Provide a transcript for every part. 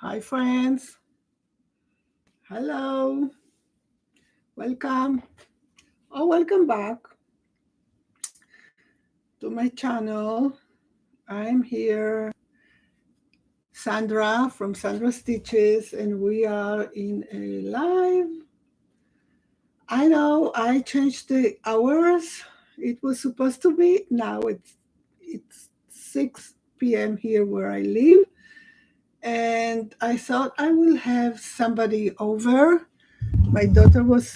Hi, friends. Hello. Welcome. Oh, welcome back to my channel. I'm here, Sandra from SandraStitches, and we are in a live. I know I changed the hours. It was supposed to be now. It's 6 p.m. here where I live, and I thought I will have somebody over. My daughter was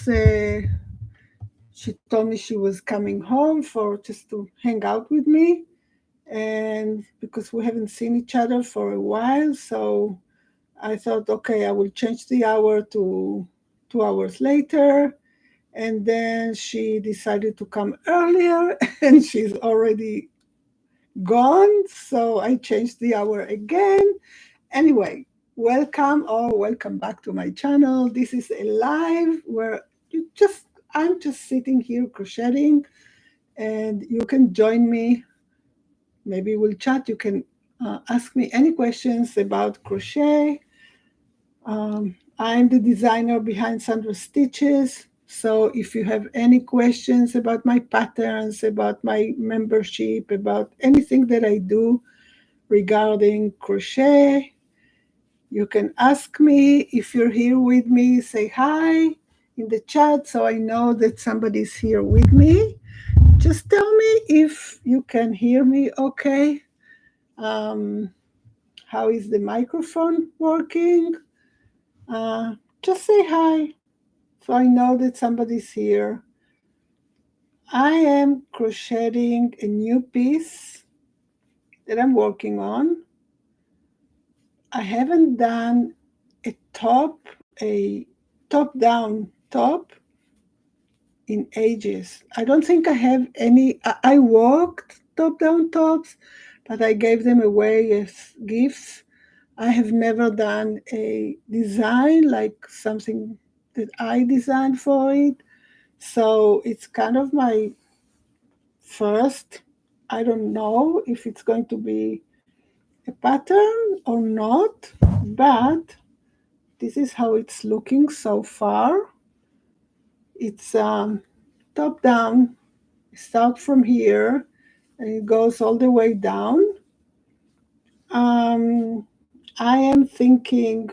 she told me she was coming home for just to hang out with me, and because we haven't seen each other for a while, so I thought, okay, I will change the hour to 2 hours later. And then she decided to come earlier and she's already gone, so I changed the hour again. Anyway, welcome back to my channel. This is a live where I'm just sitting here crocheting, and you can join me. Maybe we'll chat. You can ask me any questions about crochet. I'm the designer behind SandraStitches. So if you have any questions about my patterns, about my membership, about anything that I do regarding crochet, you can ask me. If you're here with me, say hi in the chat so I know that somebody's here with me. Just tell me if you can hear me okay. Um, how is the microphone working? Just say hi so I know that somebody's here. I am crocheting a new piece that I'm working on. I haven't done a top down top in ages. I don't think I have any. I worked top down tops, but I gave them away as gifts. I have never done a design like something that I designed for it. So it's kind of my first. I don't know if it's going to be a pattern or not, but this is how it's looking so far. It's top down. Start from here and it goes all the way down. I am thinking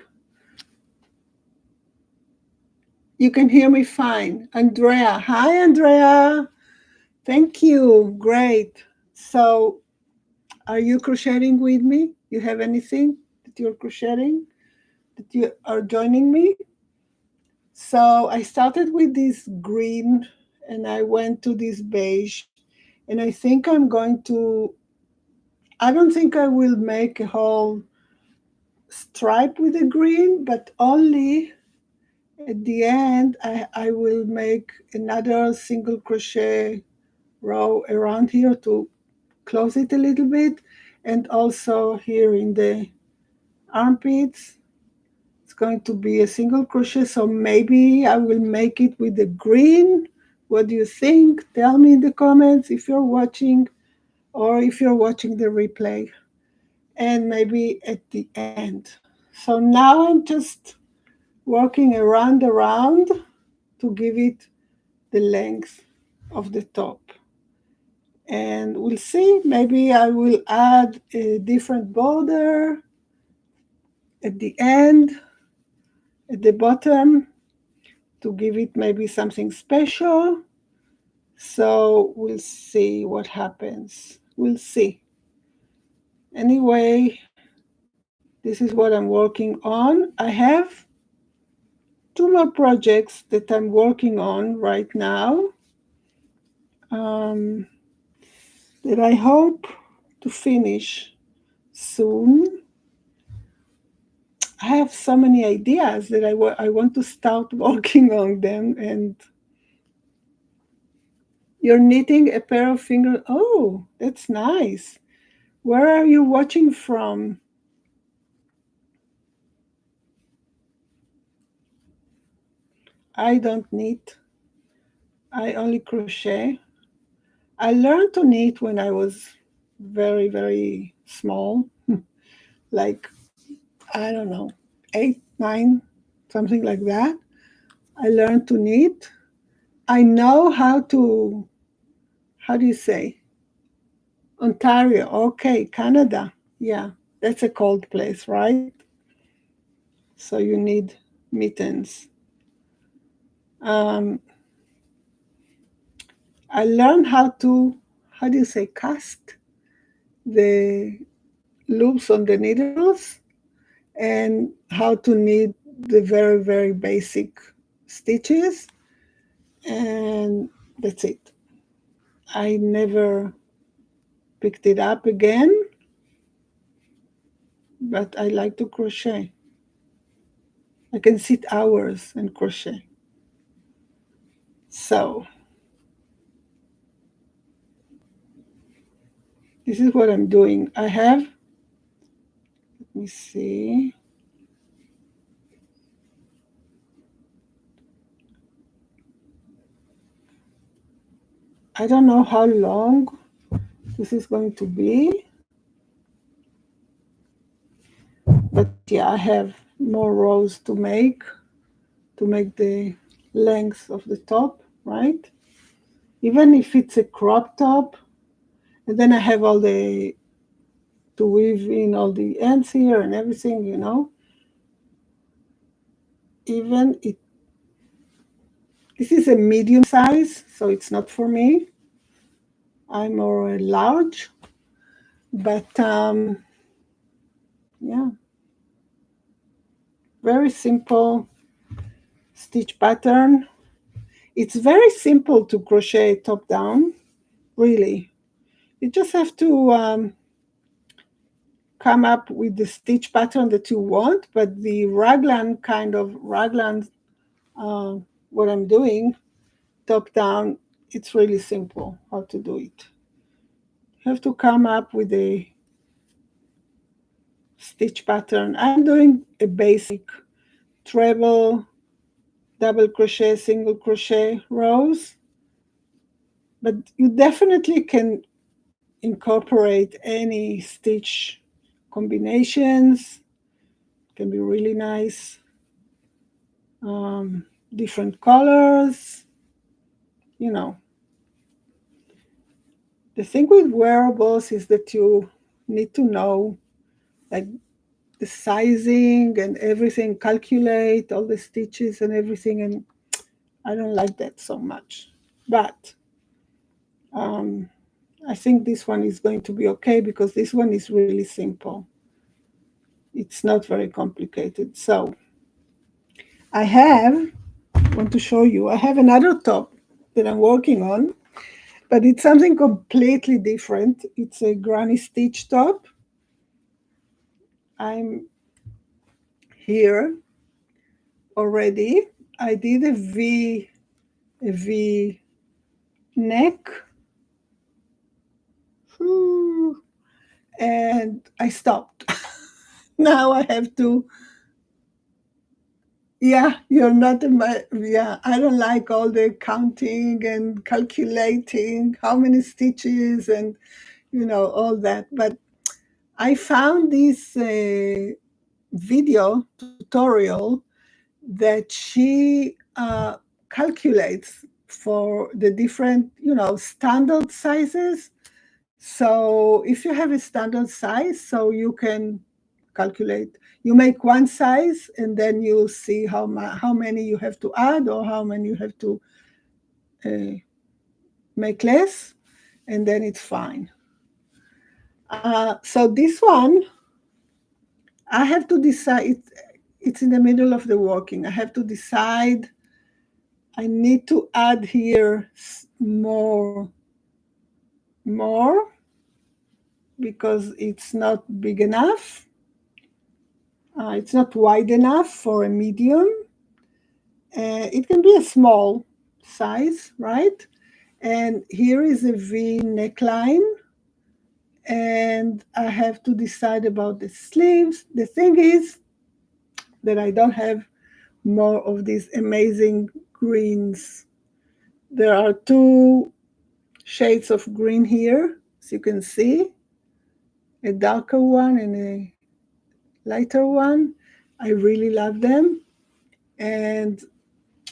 you can hear me fine. Andrea. Hi, Andrea. Thank you. Great. So, are you crocheting with me? You have anything that you're crocheting? That you are joining me? So, I started with this green and I went to this beige. And I think I don't think I will make a whole stripe with the green, but only at the end I will make another single crochet row around here to close it a little bit, and also here in the armpits it's going to be a single crochet, so maybe I will make it with the green. What do you think? Tell me in the comments if you're watching or if you're watching the replay, and maybe at the end. So now I'm just working around to give it the length of the top. And we'll see, maybe I will add a different border at the end, at the bottom, to give it maybe something special. So we'll see what happens. We'll see. Anyway, this is what I'm working on. I have 2 more projects that I'm working on right now, um, that I hope to finish soon. I have so many ideas that I want to start working on them. And you're knitting a pair of fingers. Oh, that's nice. Where are you watching from? I don't knit. I only crochet. I learned to knit when I was very, very small. Like, I don't know, 8, 9, something like that. I learned to knit. I know how do you say? Ontario. Okay, Canada. Yeah, that's a cold place, right? So you need mittens. Um, I learned how do you say, cast the loops on the needles and how to knit the very, very basic stitches. And that's it. I never picked it up again, but I like to crochet. I can sit hours and crochet. So this is what I'm doing. I have, let me see, I don't know how long this is going to be, but yeah, I have more rows to make the length of the top, right? Even if it's a crop top, and then I have all the, to weave in all the ends here and everything, even it, this is a medium size, so it's not for me. I'm more a large, but yeah, very simple stitch pattern. It's very simple to crochet top down, really. You just have to come up with the stitch pattern that you want, but the raglan, uh, what I'm doing, top down, it's really simple how to do it. You have to come up with a stitch pattern. I'm doing a basic treble, double crochet, single crochet rows, but you definitely can incorporate any stitch combinations. Can be really nice. Different colors, you know. The thing with wearables is that you need to know, like, the sizing and everything, calculate all the stitches and everything, and I don't like that so much. But I think this one is going to be okay because this one is really simple. It's not very complicated. So want to show you, I have another top that I'm working on, but it's something completely different. It's a granny stitch top. I'm here already. I did a V neck, and I stopped. Now I have to, yeah, you're not in my, yeah, I don't like all the counting and calculating how many stitches and, all that. But I found this video tutorial that she calculates for the different, standard sizes. So if you have a standard size, so you can calculate. You make one size, and then you see how many you have to add or how many you have to make less, and then it's fine. So this one, I have to decide. It's in the middle of the working. I have to decide. I need to add here more because it's not big enough. It's not wide enough for a medium. It can be a small size, right? And here is a V neckline. And I have to decide about the sleeves. The thing is that I don't have more of these amazing greens. There are two shades of green here, as you can see, a darker one and a lighter one. I really love them. And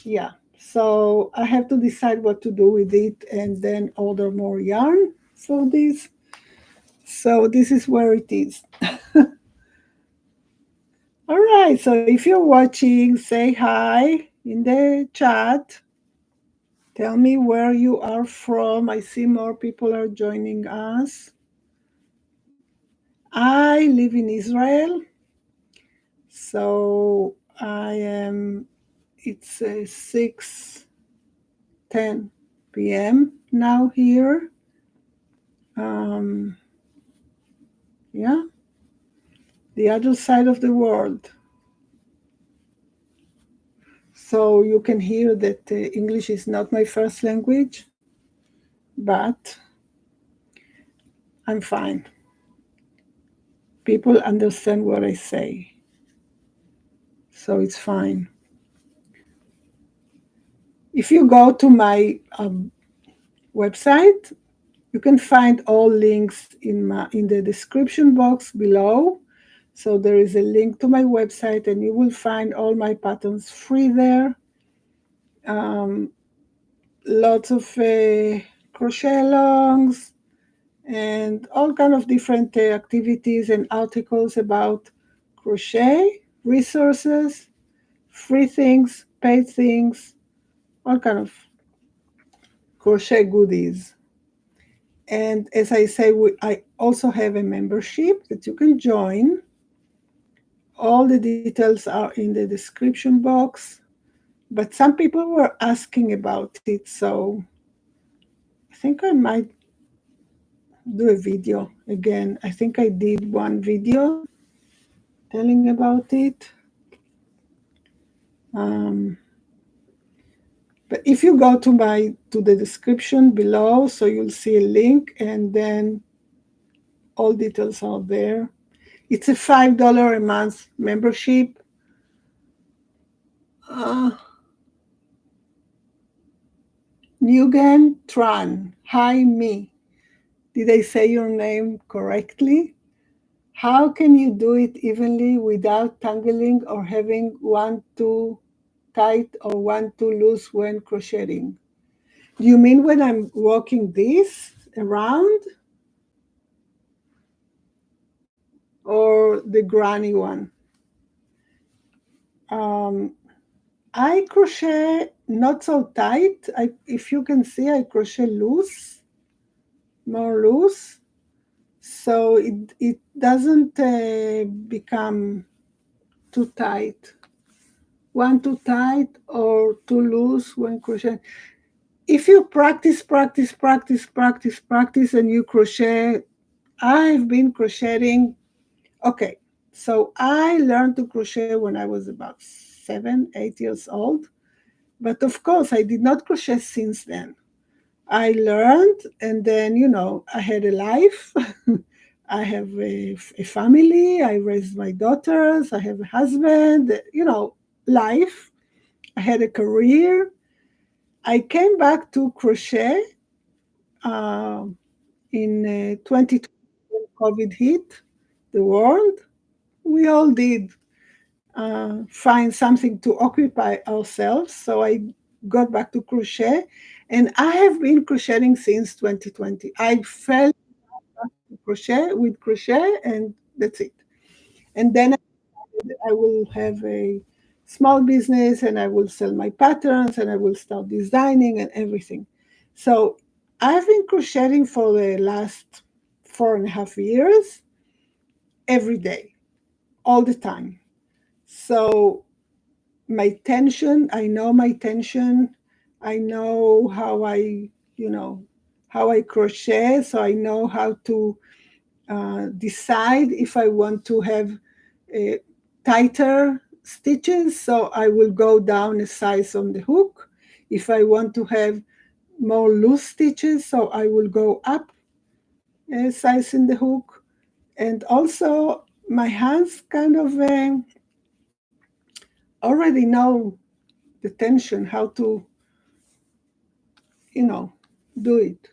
yeah, so I have to decide what to do with it and then order more yarn for this. So this is where it is. All right, so if you're watching, say hi in the chat. Tell me where you are from. I see more people are joining us. I live in Israel, so I am. It's 6:10 p.m. now here. Um, yeah, the other side of the world. So you can hear that English is not my first language, but I'm fine. People understand what I say, so it's fine. If you go to my website, you can find all links in the description box below. So there is a link to my website, and you will find all my patterns free there. Um, Lots of crochet alongs and all kind of different activities and articles about crochet, resources, free things, paid things, all kind of crochet goodies. And as I say, I also have a membership that you can join. All the details are in the description box. But some people were asking about it, so I think I might do a video again. I think I did one video telling about it. Um, but if you go to the description below, so you'll see a link, and then all details are there. It's a $5 a month membership. Uh, Nguyen Tran, hi me. Did I say your name correctly? How can you do it evenly without tangling or having one too tight or one too loose when crocheting? Do you mean when I'm walking this around or the granny one? Um, I crochet not so tight. If you can see, I crochet loose, more loose. So it doesn't become too tight. One too tight or too loose when crocheting. If you practice, and you crochet, I've been crocheting. Okay, so I learned to crochet when I was about 7, 8 years old. But of course, I did not crochet since then. I learned, and then, I had a life. I have a family. I raised my daughters. I have a husband, life. I had a career. I came back to crochet uh, in 2020 when COVID hit the world. We all did find something to occupy ourselves. So I got back to crochet, and I have been crocheting since 2020. I fell back to crochet, and that's it. And then I will have a small business, and I will sell my patterns, and I will start designing and everything. So I've been crocheting for the last 4.5 years, every day, all the time. So I know my tension. I know how I crochet. So I know how to decide if I want to have tighter stitches, so I will go down a size on the hook. If I want to have more loose stitches, so I will go up a size in the hook. And also, my hands kind of already know the tension, how to, you know, do it.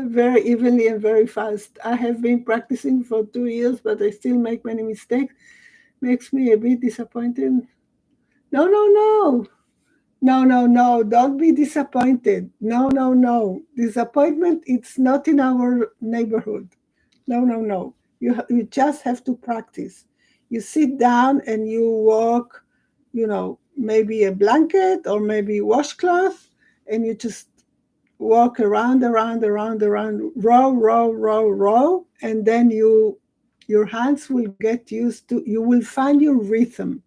very evenly and very fast. I have been practicing for 2 years, but I still make many mistakes. Makes me a bit disappointed. No, no, no. No, no, no. Don't be disappointed. No, no, no. Disappointment, it's not in our neighborhood. No, no, no. You just have to practice. You sit down and you walk, maybe a blanket or maybe washcloth, and you just walk around, row, and then your hands will get used to, you will find your rhythm.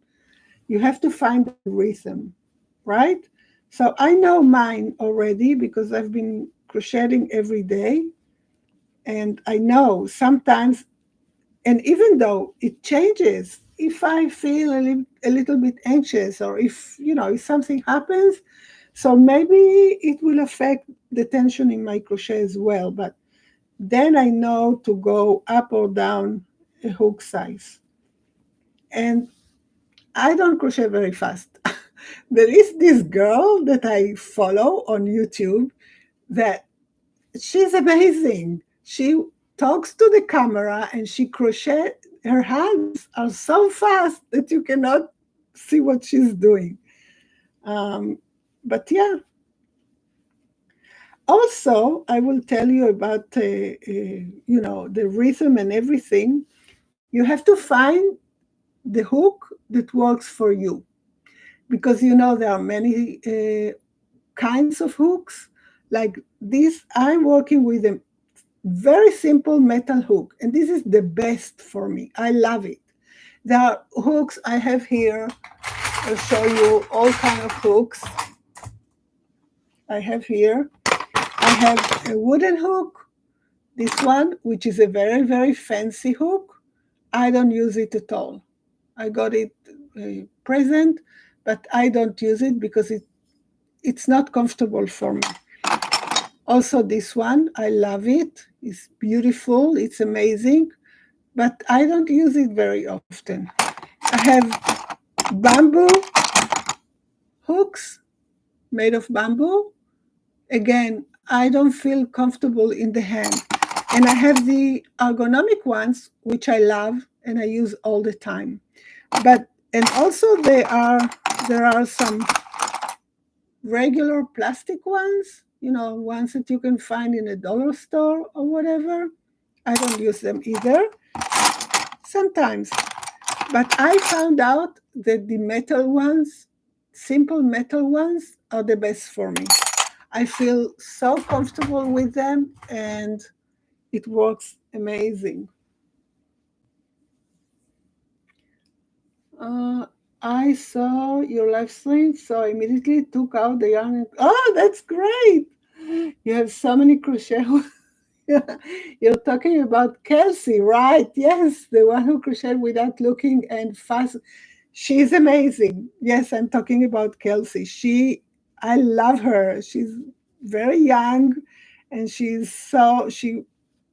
You have to find the rhythm, right? So I know mine already because I've been crocheting every day, and I know sometimes, and even though it changes, if I feel a little bit anxious, or if something happens, so maybe it will affect the tension in my crochet as well. But then I know to go up or down a hook size. And I don't crochet very fast. There is this girl that I follow on YouTube that she's amazing. She talks to the camera and she crochet. Her hands are so fast that you cannot see what she's doing. Um, but yeah, also I will tell you about the rhythm and everything. You have to find the hook that works for you, because there are many kinds of hooks. Like this, I'm working with a very simple metal hook, and this is the best for me. I love it. There are hooks I have here. I'll show you all kind of hooks I have here. I have a wooden hook, this one, which is a very, very fancy hook. I don't use it at all. I got it present, but I don't use it because it's not comfortable for me. Also, this one, I love it. It's beautiful. It's amazing, but I don't use it very often. I have bamboo hooks made of bamboo. Again, I don't feel comfortable in the hand. And I have the ergonomic ones, which I love and I use all the time. And also there are some regular plastic ones, ones that you can find in a dollar store or whatever. I don't use them either sometimes. But I found out that the metal ones, simple metal ones, are the best for me. I feel so comfortable with them and it works amazing. Uh, I saw your live stream, so I immediately took out the yarn. Oh, that's great! You have so many crochet. You're talking about Kelsey, right? Yes, the one who crocheted without looking and fast. She's amazing. Yes, I'm talking about Kelsey. I love her. She's very young, and she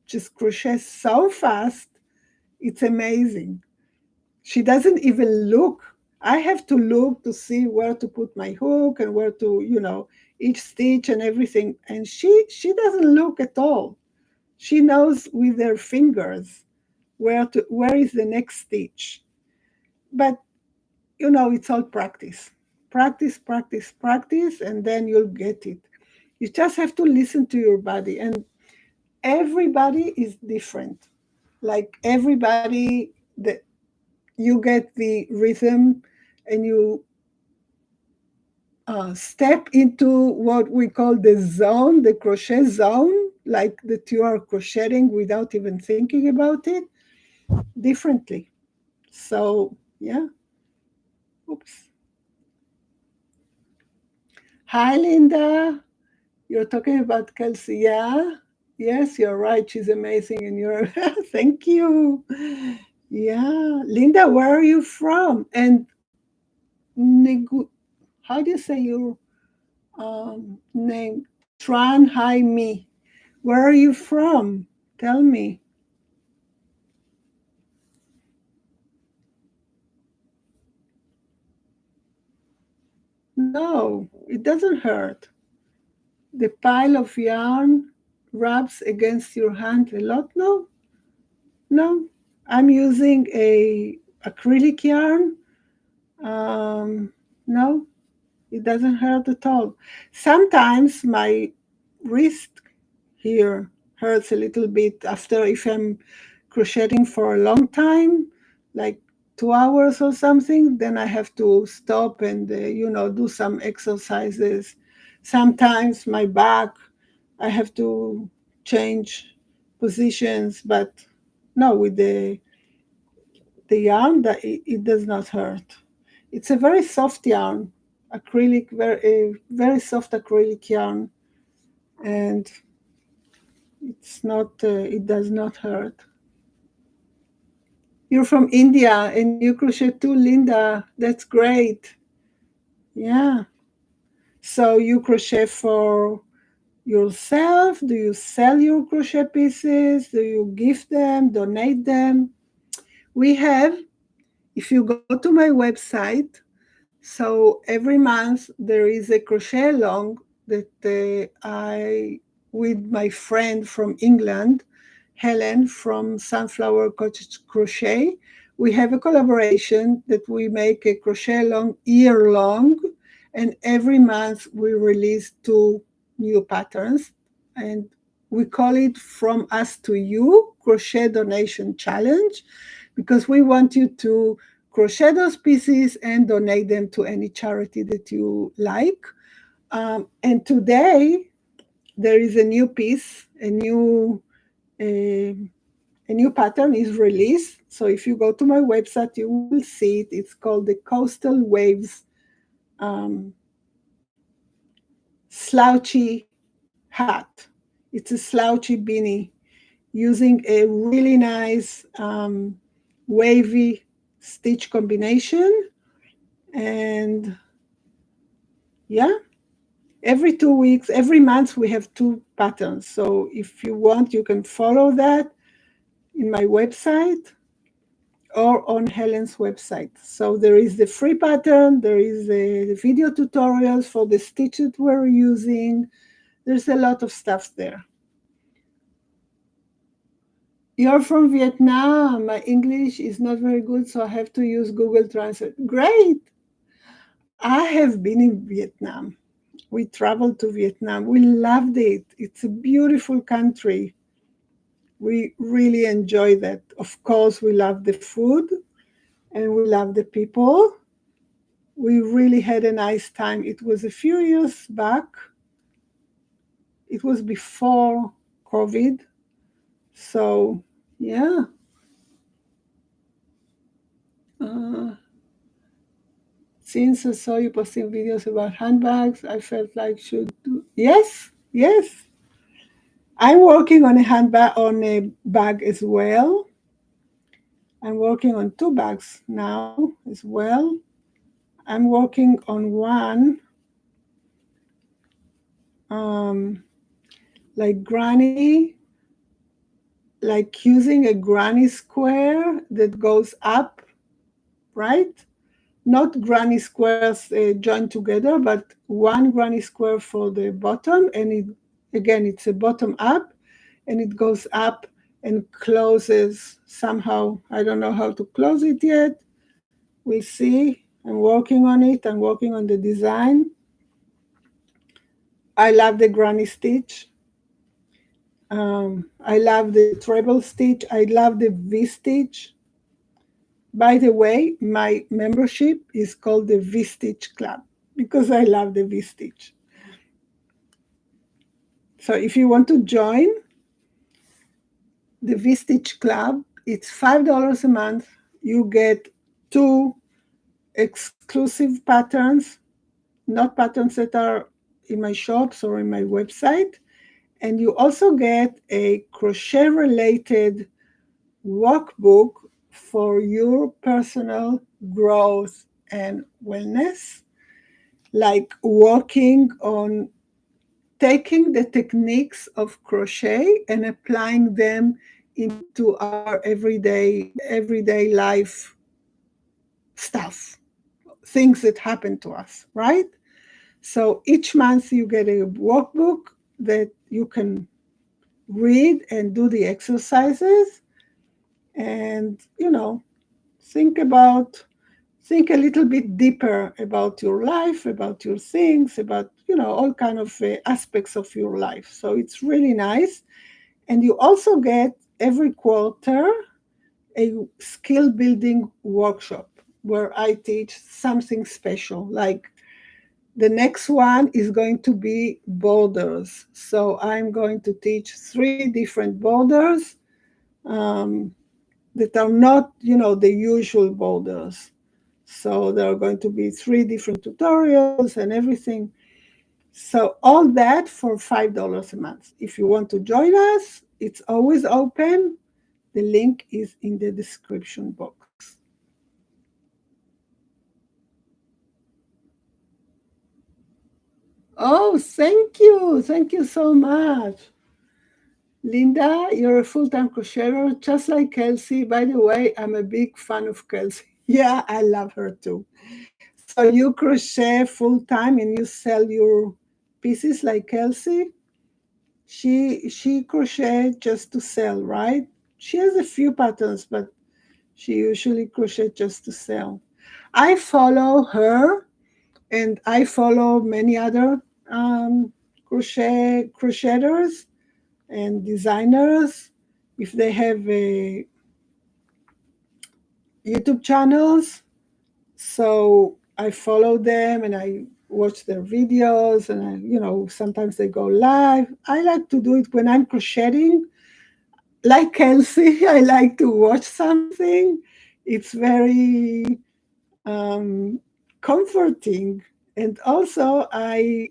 just crochets so fast. It's amazing. She doesn't even look. I have to look to see where to put my hook and where to, each stitch and everything. And she doesn't look at all. She knows with her fingers where is the next stitch. But it's all practice. Practice, practice, practice, and then you'll get it. You just have to listen to your body. And everybody is different. Like everybody, you get the rhythm and you step into what we call the zone, the crochet zone, like that you are crocheting without even thinking about it differently. So, yeah. Oops. Hi, Linda. You're talking about Kelsey. Yeah. Yes, you're right. She's amazing. And you're, thank you. Yeah. Linda, where are you from? And how do you say your name? Tran Hai Mi. Where are you from? Tell me. No, it doesn't hurt. The pile of yarn. rubs against your hand a lot? No, no. I'm using a acrylic yarn. No, it doesn't hurt at all. Sometimes my wrist here hurts a little bit after if I'm crocheting for a long time, like 2 hours or something, then I have to stop and, do some exercises. Sometimes my back, I have to change positions, but no, with the yarn, that it does not hurt. It's a very soft yarn, acrylic, very soft acrylic yarn, and it's not. It does not hurt. You're from India and you crochet too, Linda. That's great. Yeah. So you crochet for yourself? Do you sell your crochet pieces? Do you give them, donate them? We have, if you go to my website, so every month there is a crochet along that I, with my friend from England, Helen from Sunflower Cottage Crochet, we have a collaboration that we make a crochet along year long, and every month we release 2 new patterns, and we call it From Us to You Crochet Donation Challenge, because we want you to crochet those pieces and donate them to any charity that you like. And today there is a new piece, a, a new pattern is released. So if you go to my website, you will see it. It's called the Coastal Waves um, Slouchy Hat. It's a slouchy beanie using a really nice wavy stitch combination. And yeah, every 2 weeks, every month we have 2 patterns. So if you want, you can follow that in my website or on Helen's website. So there is the free pattern, there is the video tutorials for the stitches we're using. There's a lot of stuff there. You're from Vietnam. My English is not very good, so I have to use Google Translate. Great. I have been in Vietnam. We traveled to Vietnam. We loved it. It's a beautiful country. We really enjoy that. Of course, we love the food and we love the people. We really had a nice time. It was a few years back. It was before COVID. So, yeah. Since I saw you posting videos about handbags, I felt like should do. Yes, yes. I'm working on a handbag, on a bag as well. I'm working on 2 bags now as well. I'm working on one like granny, like using a granny square that goes up, right? Not granny squares joined together, but one granny square for the bottom, and it's a bottom up, and it goes up and closes somehow. I don't know how to close it yet. We'll see. I'm working on it. I'm working on the design. I love the granny stitch. I love the treble stitch. I love the V stitch. By the way, my membership is called the V Stitch Club because I love the V stitch. So if you want to join the V Stitch Club, it's $5 a month. You get 2 exclusive patterns, not patterns that are in my shops or in my website. And you also get a crochet related workbook for your personal growth and wellness, like working on taking the techniques of crochet and applying them into our everyday life stuff, things that happen to us, right? So each month you get a workbook that you can read and do the exercises, and think about think a little bit deeper about your life, about your things, about all kind of aspects of your life. So it's really nice. And you also get every quarter a skill building workshop where I teach something special. Like the next one is going to be borders. So I'm going to teach 3 different borders, um, that are not, the usual borders. So there are going to be 3 different tutorials and everything. So all that for $5 a month. If you want to join us, it's always open. The link is in the description box. Oh, thank you. Thank you so much. Linda, you're a full-time crocheter, just like Kelsey. By the way, I'm a big fan of Kelsey. Yeah, I love her too. So you crochet full-time and you sell your pieces like Kelsey? She crochet just to sell, right? She has a few patterns, but she usually crochet just to sell. I follow her, and I follow many other crocheters and designers. If they have YouTube channels, so I follow them and I watch their videos, and sometimes they go live. I like to do it when I'm crocheting. Like Kelsey, I like to watch something. It's very um, comforting. And also, I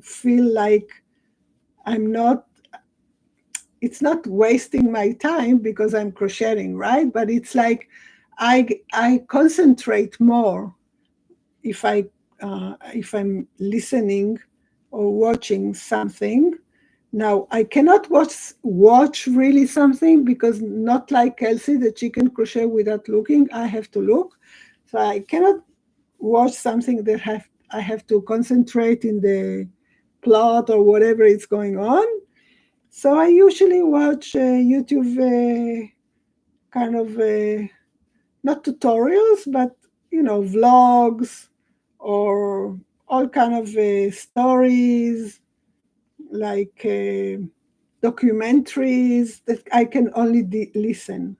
feel like I'm not, it's not wasting my time because I'm crocheting, right? But it's like I concentrate more if if I'm listening or watching something. Now I cannot watch really something, because not like Kelsey that she can crochet without looking. I have to look, so I cannot watch something that I have to concentrate in the plot or whatever is going on. So I usually watch YouTube kind of not tutorials, but vlogs, or all kind of stories, like documentaries that I can only listen.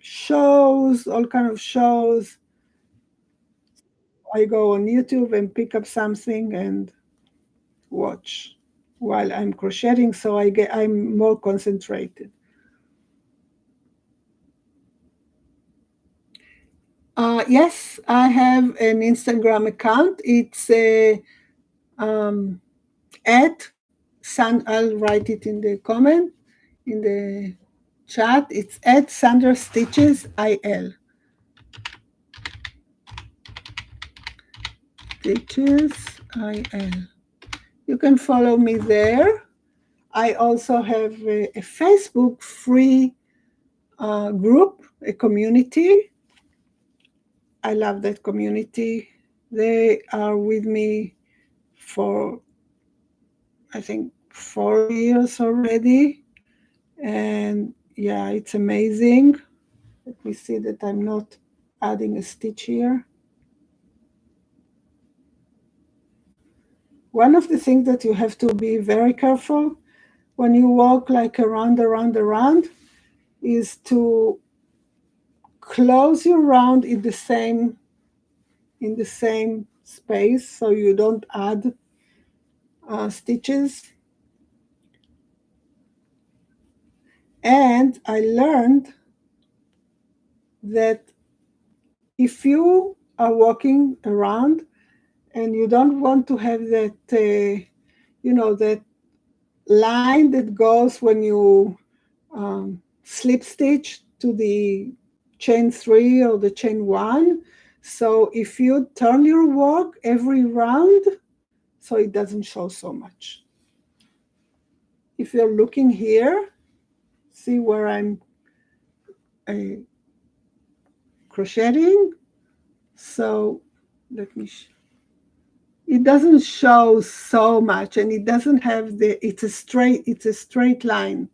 Shows, all kind of shows. I go on YouTube and pick up something and watch while I'm crocheting, so I'm more concentrated. Yes, I have an Instagram account. It's um, at I'll write it in the comment, in the chat. It's at SandraStitches IL. Stitches IL. You can follow me there. I also have a Facebook free group, a community. I love that community. They are with me for, I think, 4 years already. And yeah, it's amazing. Let me see that I'm not adding a stitch here. One of the things that you have to be very careful when you walk like around is to close your round in the same space, so you don't add stitches. And I learned that if you are walking around and you don't want to have that that line that goes when you slip stitch to the chain 3 or the chain 1, so if you turn your work every round, so it doesn't show so much. If you're looking here, see where I'm crocheting. So let me it doesn't show so much, and it doesn't have it's a straight line,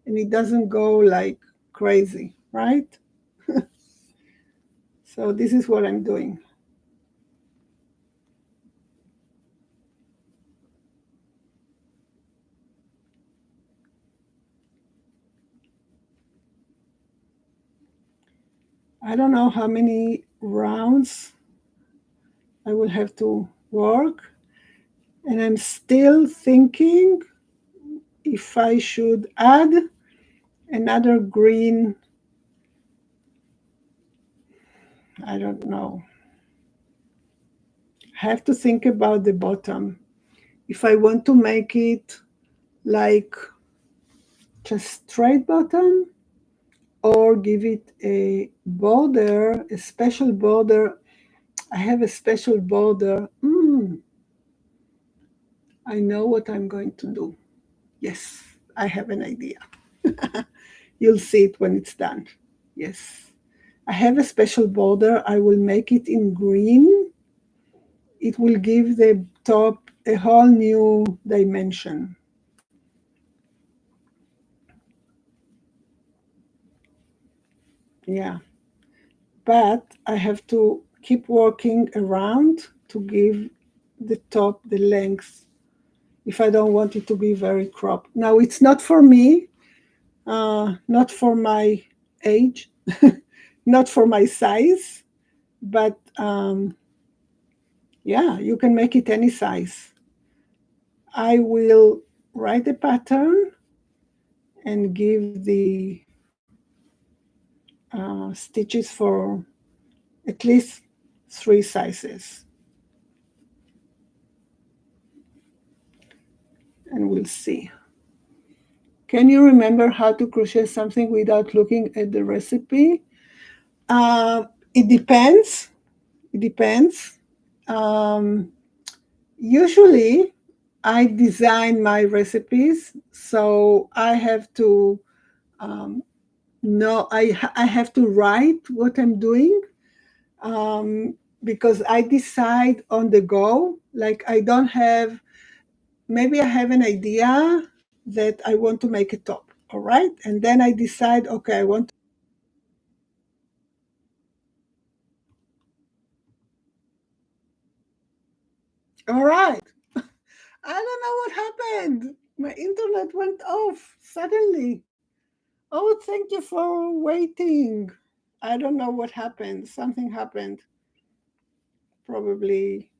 and it doesn't go like crazy, right? So this is what I'm doing. I don't know how many rounds I will have to work, and I'm still thinking if I should add another green. I don't know. I have to think about the bottom. If I want to make it like just straight bottom, or give it a border, a special border. I have a special border. I know what I'm going to do. Yes, I have an idea. You'll see it when it's done. Yes. I have a special border. I will make it in green. It will give the top a whole new dimension. Yeah. But I have to keep working around to give the top the length if I don't want it to be very cropped. Now, it's not for me, not for my age, not for my size, but yeah, you can make it any size. I will write the pattern and give the stitches for at least 3 sizes. And we'll see. Can you remember how to crochet something without looking at the recipe? It depends. It depends. Usually, I design my recipes, so I have to know. I have to write what I'm doing, because I decide on the go. Like I don't have. Maybe I have an idea that I want to make a top. All right, and then I decide. Okay, I want. All right. I don't know what happened. My internet went off suddenly. Oh, thank you for waiting. I don't know what happened. Something happened. Probably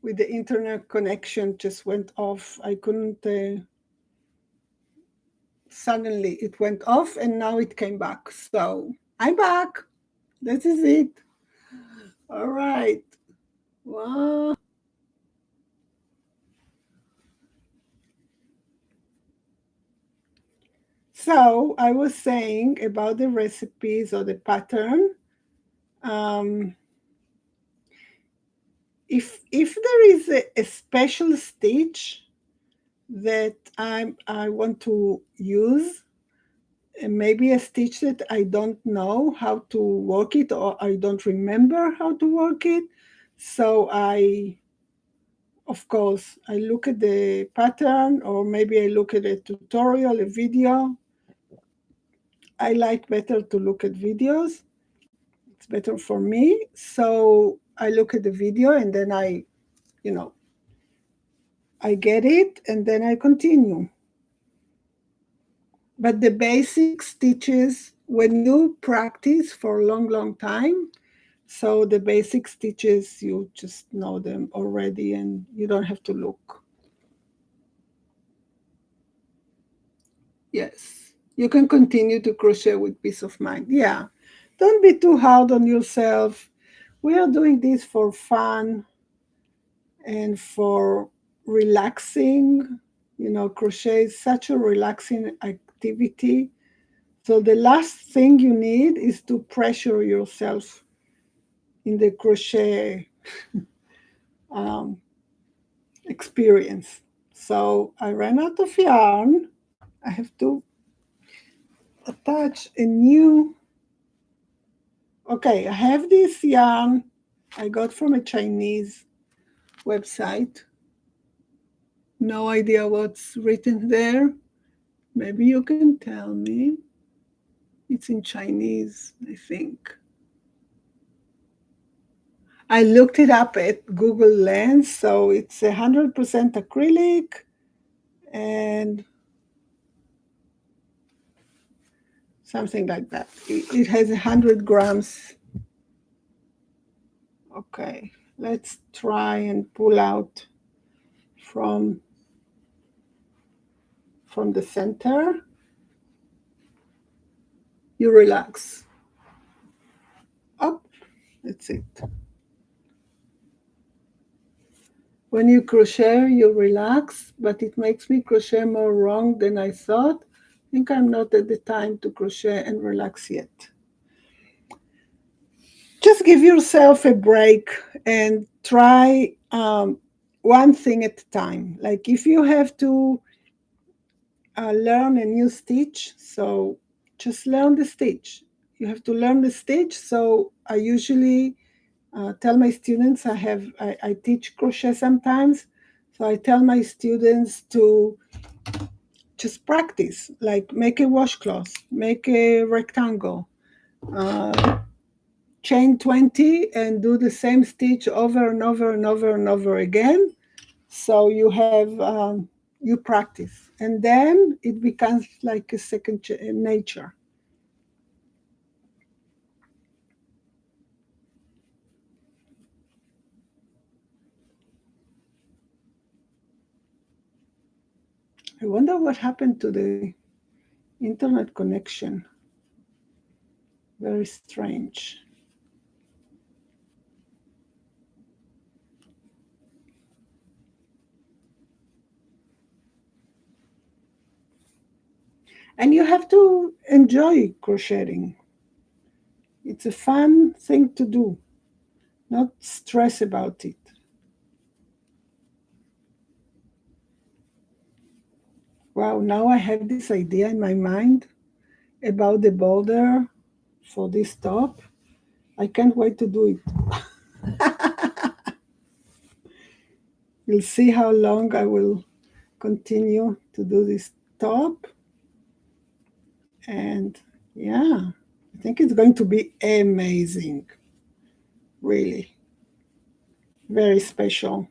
with the internet connection just went off. I couldn't. Suddenly it went off and now it came back. So I'm back. This is it. All right. Wow. So I was saying about the recipes or the pattern. Um, if there is a special stitch that I want to use, maybe a stitch that I don't know how to work it or I don't remember how to work it, so of course I look at the pattern, or maybe I look at a tutorial, a video. I like better to look at videos. It's better for me. So I look at the video and then you know, I get it and then I continue. But the basic stitches, when you practice for a long, long time, so the basic stitches, you just know them already and you don't have to look. Yes, you can continue to crochet with peace of mind. Yeah, don't be too hard on yourself. We are doing this for fun and for relaxing. You know, crochet is such a relaxing activity. So the last thing you need is to pressure yourself in the crochet um, experience. So I ran out of yarn. I have to attach a new. Okay, I have this yarn I got from a Chinese website. No idea what's written there. Maybe you can tell me. It's in Chinese, I think. I looked it up at Google Lens, so it's 100% acrylic and something like that. It has 100 grams. Okay, let's try and pull out from the center. You relax. Up, that's it. When you crochet, you relax, but it makes me crochet more wrong than I thought. I think I'm not at the time to crochet and relax yet. Just give yourself a break and try one thing at a time. Like if you have to learn a new stitch, so just learn the stitch. You have to learn the stitch. So I usually tell my students, I teach crochet sometimes, so I tell my students to just practice, like make a washcloth, make a rectangle, chain 20 and do the same stitch over and over and over and over again. So you practice, and then it becomes like a second nature. I wonder what happened to the internet connection. Very strange. And you have to enjoy crocheting. It's a fun thing to do, not stress about it. Wow, now I have this idea in my mind about the border for this top. I can't wait to do it. We'll see how long I will continue to do this top. And yeah, I think it's going to be amazing. Really. Very special.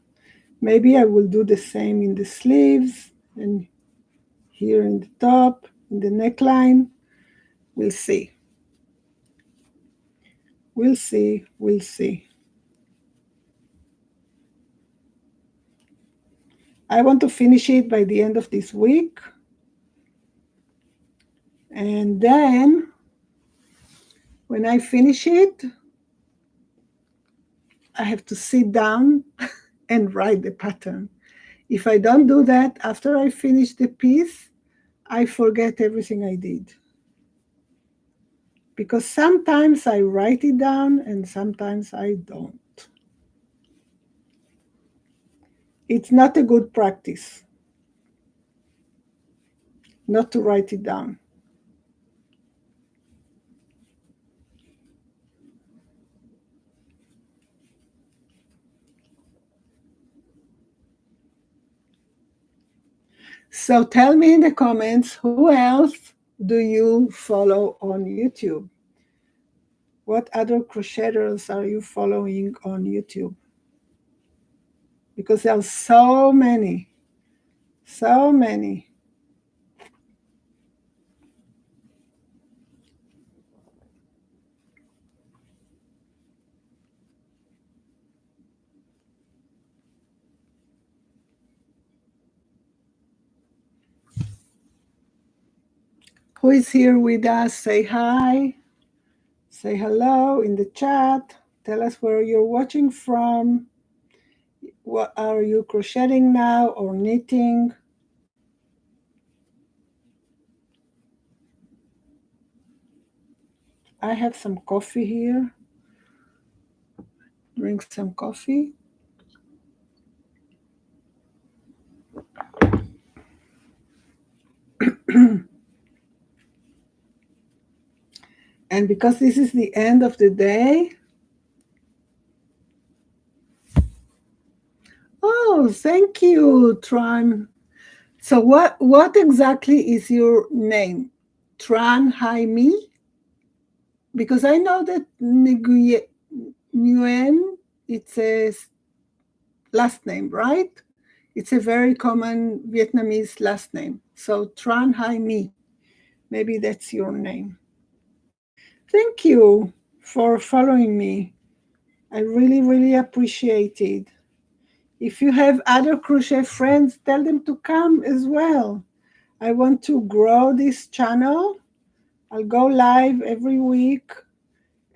Maybe I will do the same in the sleeves and here in the top, in the neckline. We'll see. We'll see. We'll see. I want to finish it by the end of this week. And then when I finish it, I have to sit down and write the pattern. If I don't do that after I finish the piece, I forget everything I did. Because sometimes I write it down and sometimes I don't. It's not a good practice not to write it down. So tell me in the comments, who else do you follow on YouTube? What other crocheters are you following on YouTube? Because there are so many, so many. Who is here with us? Say hi. Say hello in the chat. Tell us where you're watching from. What are you crocheting now or knitting? I have some coffee here. Drink some coffee. And because this is the end of the day, Oh, thank you, Tran. So what exactly is your name? Tran Jaime? Because I know that Nguyen, it's a last name, right? It's a very common Vietnamese last name. So Tran Jaime, maybe that's your name. Thank you for following me. I really, really appreciate it. If you have other crochet friends, tell them to come as well. I want to grow this channel. I'll go live every week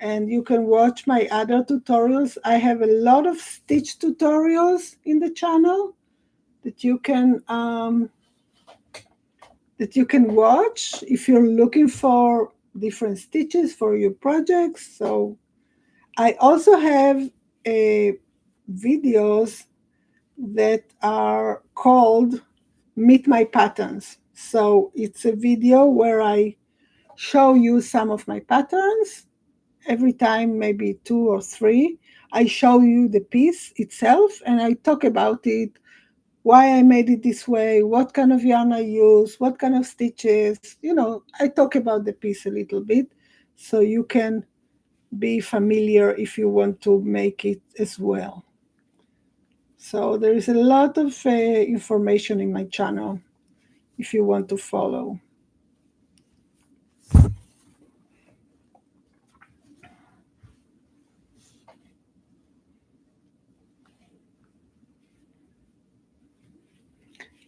and you can watch my other tutorials. I have a lot of stitch tutorials in the channel that you can watch if you're looking for different stitches for your projects. So I also have videos that are called Meet My Patterns. So it's a video where I show you some of my patterns. Every time, maybe 2 or 3, I show you the piece itself and I talk about it, why I made it this way, what kind of yarn I use, what kind of stitches. I talk about the piece a little bit so you can be familiar if you want to make it as well. So there is a lot of information in my channel if you want to follow.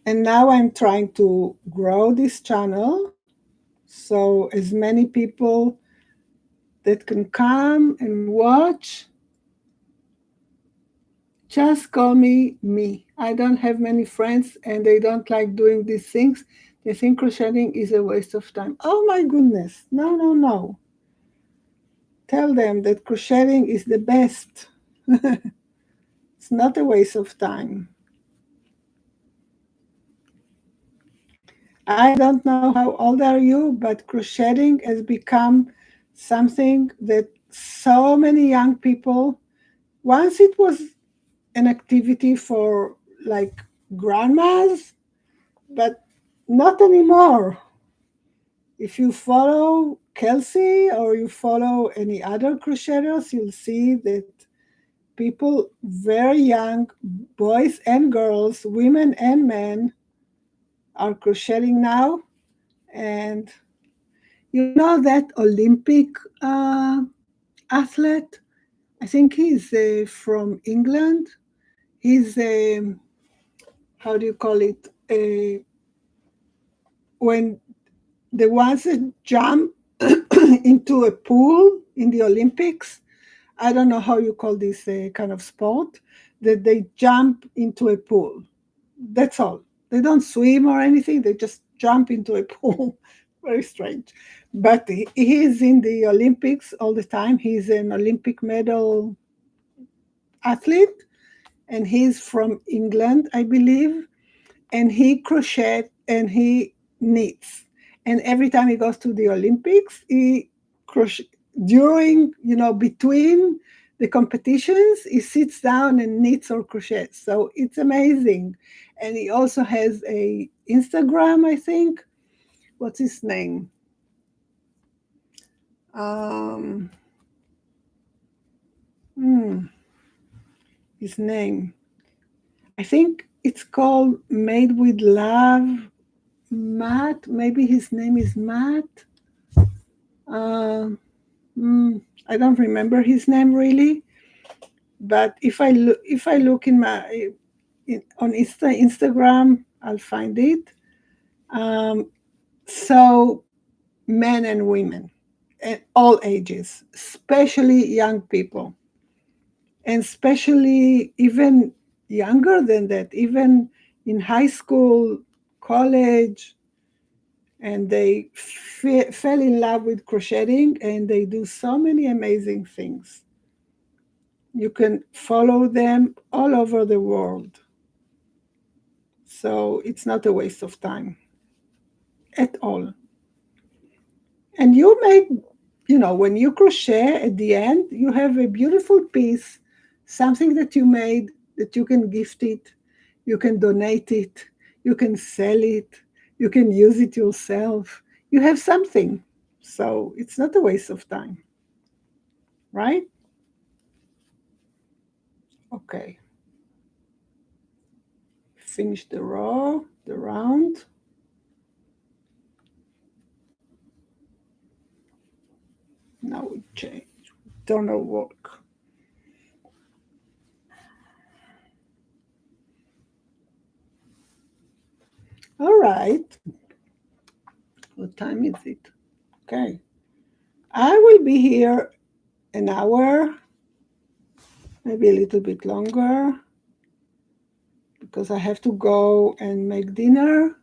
And now I'm trying to grow this channel so as many people that can come and watch. Just call me me. I don't have many friends and they don't like doing these things. They think crocheting is a waste of time. Oh my goodness. No, no, no. Tell them that crocheting is the best. It's not a waste of time. I don't know how old are you, but crocheting has become something that so many young people, once it was an activity for like grandmas, but not anymore. If you follow Kelsey or you follow any other crocheters, you'll see that people very young, boys and girls, women and men, are crocheting now. And you know that Olympic athlete? I think he's from England. He's, how do you call it? When the ones that jump into a pool in the Olympics, I don't know how you call this kind of sport, that they jump into a pool. That's all. They don't swim or anything. They just jump into a pool. Very strange. But he is in the Olympics all the time. He's an Olympic medal athlete, and he's from England, I believe. And he crochets and he knits. And every time he goes to the Olympics, he crochet during, between the competitions, he sits down and knits or crochets. So it's amazing. And he also has a Instagram, I think. What's his name? Um, his name. I think it's called Made with Love. Matt. Maybe his name is Matt. Uh, I don't remember his name really, but if I look on Instagram, I'll find it. So men and women, at all ages, especially young people, and especially even younger than that, even in high school, college, and they fell in love with crocheting, and they do so many amazing things. You can follow them all over the world. So it's not a waste of time at all. And you make, when you crochet at the end, you have a beautiful piece, something that you made that you can gift it. You can donate it. You can sell it. You can use it yourself. You have something. So it's not a waste of time, right? Okay. Finish the row, the round. Now we change. Turn our work. All right. What time is it? Okay. I will be here an hour, maybe a little bit longer, because I have to go and make dinner.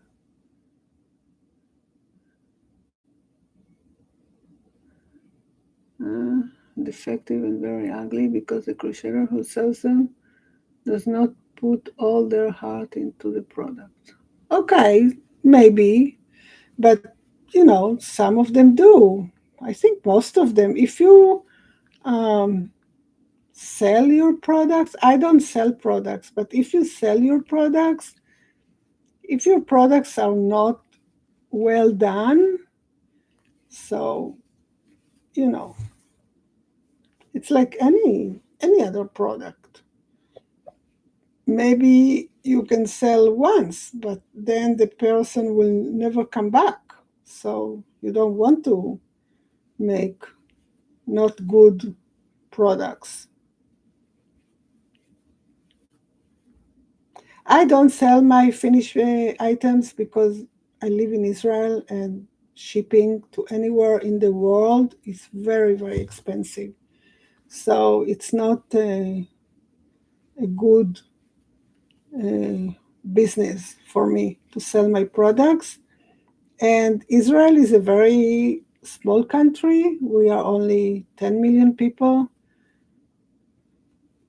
Defective and very ugly because the crocheter who sells them does not put all their heart into the product. Okay, maybe, but some of them do. I think most of them. If you um, sell your products, I don't sell products, but if you sell your products, if your products are not well done, so you know, it's like any other product. Maybe you can sell once, but then the person will never come back. So you don't want to make not good products. I don't sell my finished items because I live in Israel and shipping to anywhere in the world is very, very expensive. So it's not a good uh, business for me to sell my products. And Israel is a very small country. We are only 10 million people.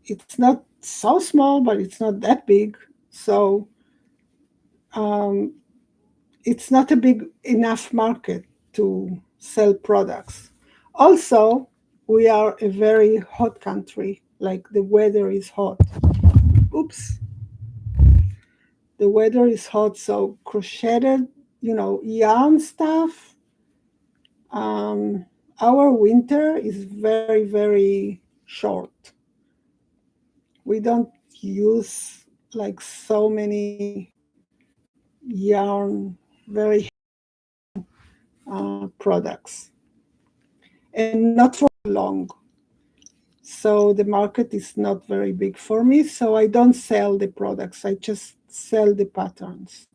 It's not so small, but it's not that big. So um, it's not a big enough market to sell products. Also, we are a very hot country, like the weather is hot. Oops. The weather is hot, so crocheted, yarn stuff. Um, our winter is very, very short. We don't use like so many yarn, very products, and not for long. So the market is not very big for me. So I don't sell the products. I just sell the patterns.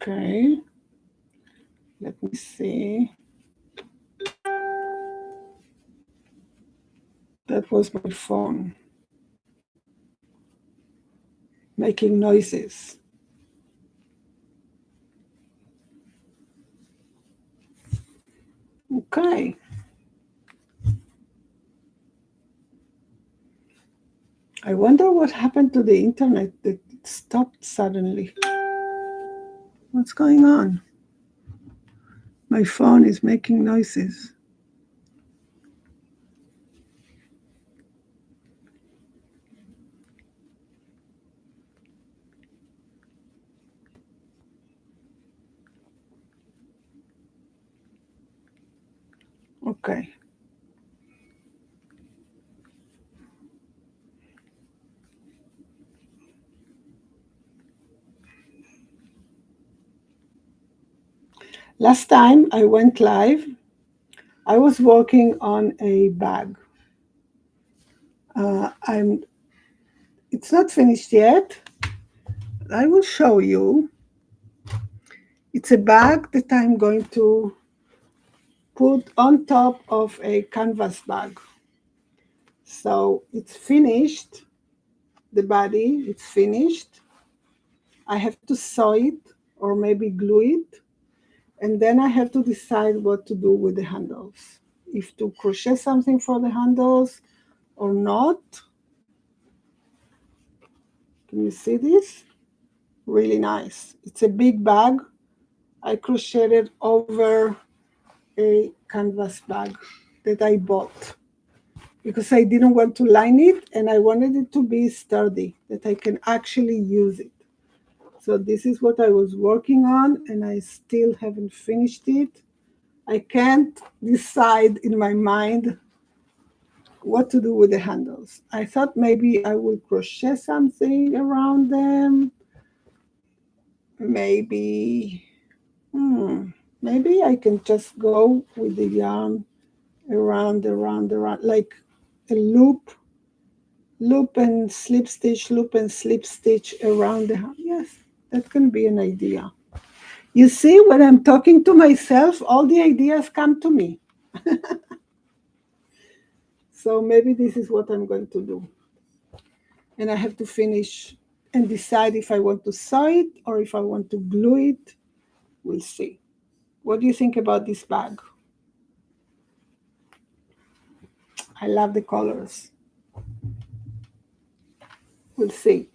Okay. Let me see. That was my phone making noises. Okay. I wonder what happened to the internet that it stopped suddenly. What's going on? My phone is making noises. Okay. Last time I went live, I was working on a bag. It's not finished yet. I will show you. It's a bag that I'm going to put on top of a canvas bag. So it's finished. The body, it's finished. I have to sew it or maybe glue it. And then I have to decide what to do with the handles. If to crochet something for the handles or not. Can you see this? Really nice. It's a big bag. I crocheted over a canvas bag that I bought because I didn't want to line it and I wanted it to be sturdy, that I can actually use it. So this is what I was working on and I still haven't finished it. I can't decide in my mind what to do with the handles. I thought maybe I will crochet something around them. Maybe, maybe I can just go with the yarn around, like a loop and slip stitch, loop and slip stitch around the, yes, that can be an idea. You see, when I'm talking to myself, all the ideas come to me. So maybe this is what I'm going to do. And I have to finish and decide if I want to sew it or if I want to glue it. We'll see. What do you think about this bag? I love the colors. We'll see.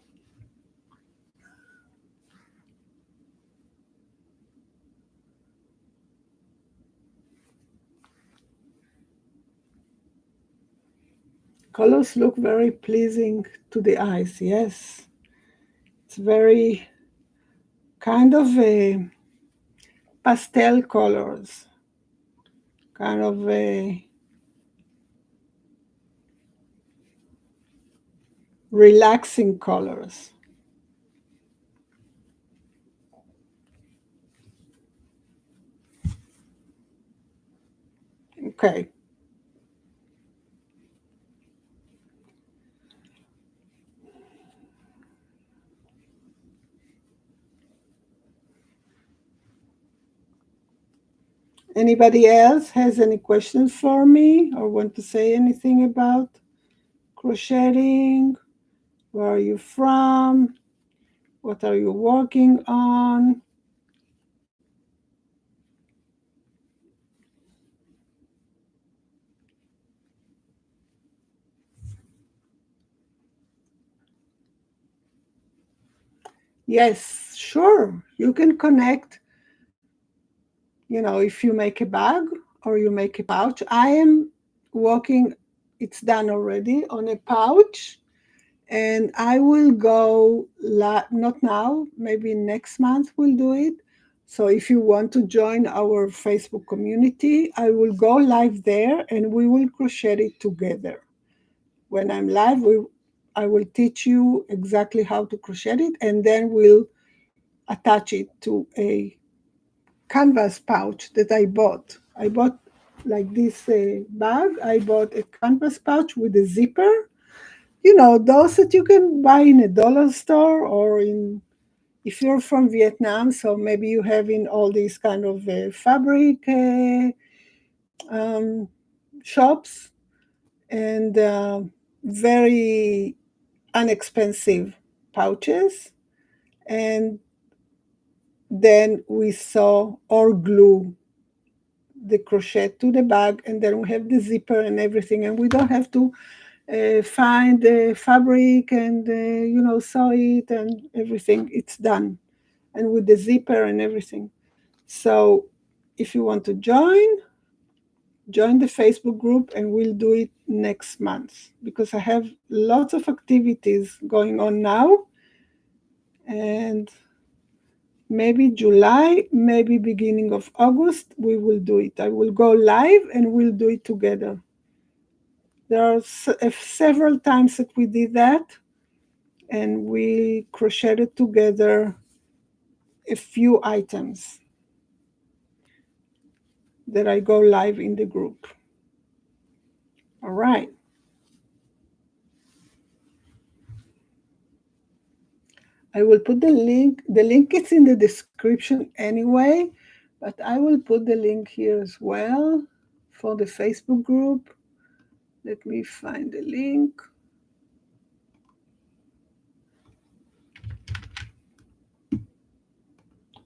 Colors look very pleasing to the eyes, yes. It's very kind of a pastel colors, kind of a relaxing colors. Okay. Anybody else has any questions for me or want to say anything about crocheting? Where are you from? What are you working on? Yes, sure. You can connect, if you make a bag or you make a pouch. I am working, it's done already, on a pouch. And I will go, not now, maybe next month we'll do it. So if you want to join our Facebook community, I will go live there and we will crochet it together. When I'm live, I will teach you exactly how to crochet it and then we'll attach it to a canvas pouch that I bought. I bought like this bag. I bought a canvas pouch with a zipper. Those that you can buy in a dollar store or if you're from Vietnam, so maybe you have in all these kind of fabric um, shops and very inexpensive pouches. And then we sew or glue the crochet to the bag, and then we have the zipper and everything, and we don't have to find the fabric and sew it and everything. It's done, and with the zipper and everything. So if you want to join the Facebook group, and we'll do it next month because I have lots of activities going on now, and maybe July, maybe beginning of August, we will do it. I will go live and we'll do it together. There are several times that we did that, and we crocheted together a few items that I go live in the group. All right. I will put the link. The link is in the description anyway, but I will put the link here as well for the Facebook group. Let me find the link.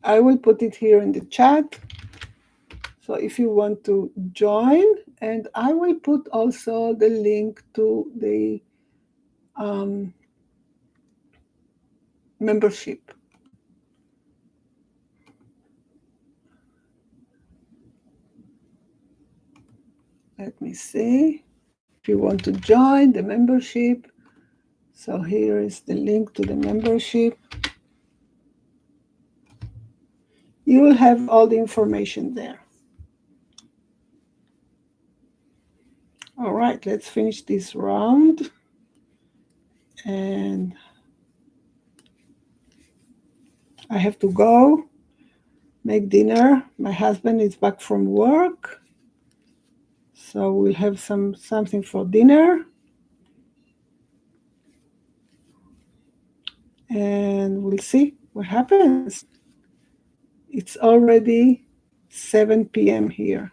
I will put it here in the chat. So if you want to join, and I will put also the link to the membership. Let me see if you want to join the membership. So here is the link to the membership. You will have all the information there. All right, let's finish this round. And I have to go make dinner. My husband is back from work, so we'll have something for dinner. And we'll see what happens. It's already 7 p.m. here.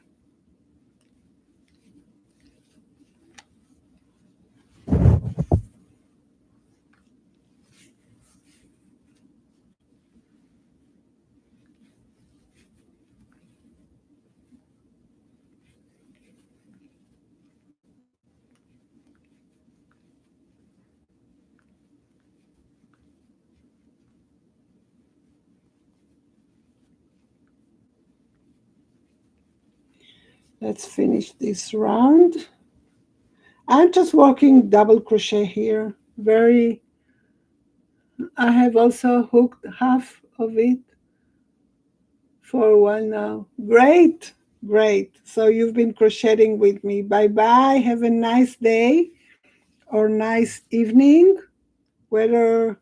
Let's finish this round. I'm just working double crochet here. I have also hooked half of it for a while now. Great, great. So you've been crocheting with me. Bye-bye. Have a nice day or nice evening. What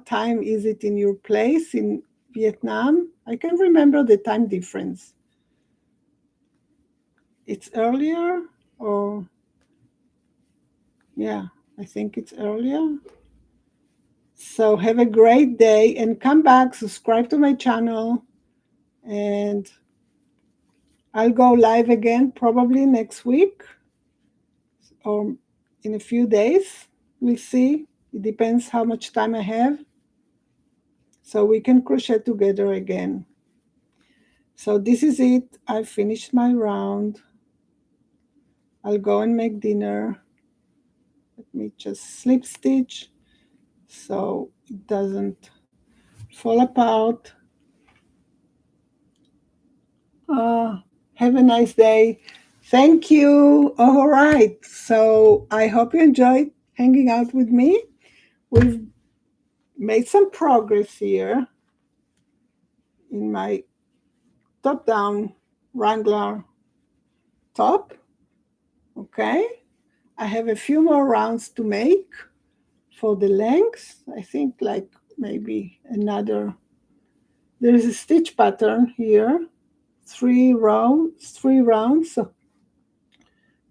time is it in your place in Vietnam? I can't remember the time difference. It's earlier or yeah, I think it's earlier. So have a great day and come back, subscribe to my channel, and I'll go live again probably next week or in a few days. We'll see. It depends how much time I have. So we can crochet together again. So this is it. I finished my round. I'll go and make dinner. Let me just slip stitch so it doesn't fall apart. Have a nice day. Thank you. All right. So I hope you enjoyed hanging out with me. We've made some progress here in my top-down Wrangler top. Okay. I have a few more rounds to make for the length. I think like maybe another. There is a stitch pattern here. 3 rounds. So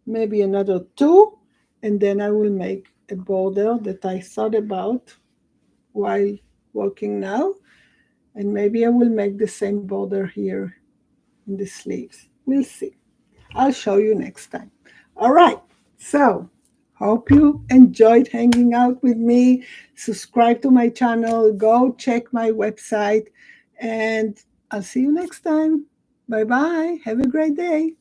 maybe another 2, and then I will make a border that I thought about while working now, and maybe I will make the same border here in the sleeves. We'll see. I'll show you next time. All right, so hope you enjoyed hanging out with me. Subscribe to my channel, go check my website, and I'll see you next time. Bye bye. Have a great day.